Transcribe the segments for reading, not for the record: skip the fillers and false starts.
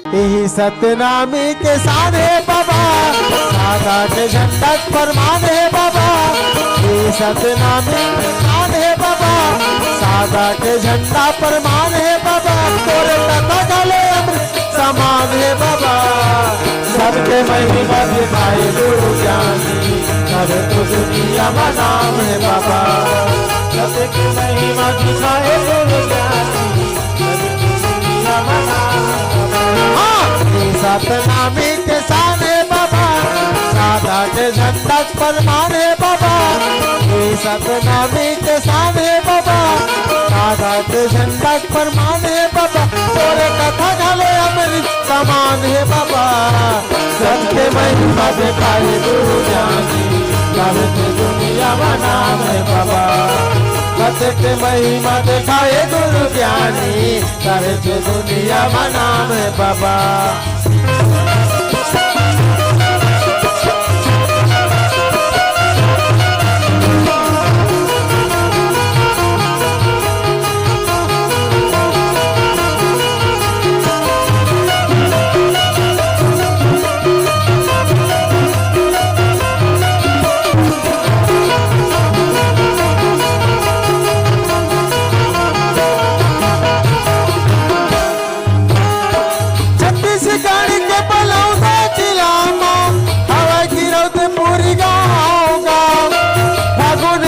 यही सतनामी के साधे बाबा, सादा के झंडा फरमान है बाबा। यही सतनामी के साधे बाबा, सादा के झंडा फरमान है बाबा। तोरे कथा गले अमृत समान है बाबा। सबके महिमा दिखाए गुरु ज्ञानी, करे तो दुनिया में नाम है बाबा। सबके महिमा दिखाए गुरु ज्ञानी, करे तो दुनिया में नाम है बाबा। सतनामी के साने बाबा, सादा के झंडा फरमान है बाबा। सतनामी के साने बाबा, सादा के झंडा फरमान है बाबा। तोरे कथा गले अमृत समान है बाबा। सबके महिमा दिखाए गुरु ज्ञानी, करे तो दुनिया में नाम है बाबा। सबके महिमा दिखाए गुरु ज्ञानी, करे तो दुनिया में नाम है बाबा।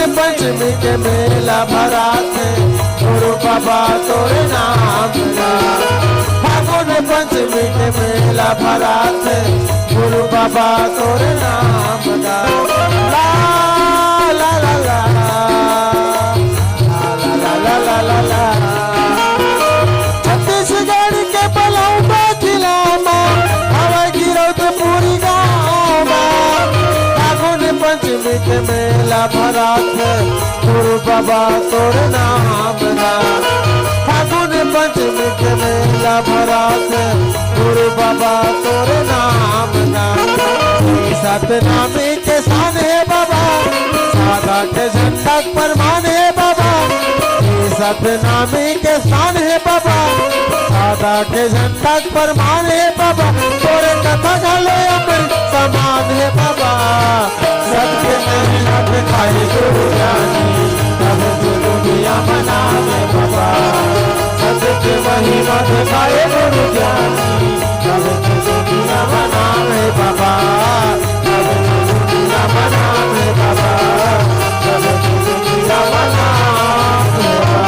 पंचमी के मेला भरा थे गुरु बाबा तोरे नाम का। फागुन पंचमी के मेला भरा थे गुरु बाबा तोरे नाम का। ला ला ला ला ला ला ला ला ला। छत्तीसगढ़ के बलौदा जिला में हवा गिरौत पूरी गाँव में। फागुन पंचमी के मेला भरा थे गुरु बाबा तोरे नाम का। फागुन पंचमी के मेला भरा थे गुरु बाबा तोरे नाम का। सतनामी के साने बाबा, सादा के झंडा फरमान है बाबा। सतनामी के साने बाबा, सादा के झंडा फरमान है बाबा। तोरे कथा गले अमृत समान है बाबा। सबके महिमा दिखाए गुरु ज्ञानी, करे तो दुनिया में नाम है बाबा। सबके महिमा दिखाए गुरु ज्ञानी, करे तो दुनिया में नाम है बाबा। करे तो दुनिया में नाम है बाबा। करे तो दुनिया में नाम है बाबा।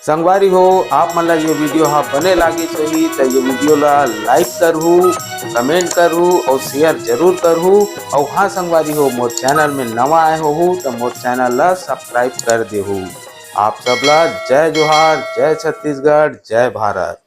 संगवारी हो आप मन ला ये वीडियो हाँ बने लागे सही तो ये वीडियो ला लाइक करहू, कमेंट करहू और शेयर जरूर करहू। और हाँ संगवारी हो मोर चैनल में नवा आए हो तो मोर चैनल ला सब्सक्राइब कर देहू। आप सबला जय जोहार, जय छत्तीसगढ़, जय भारत।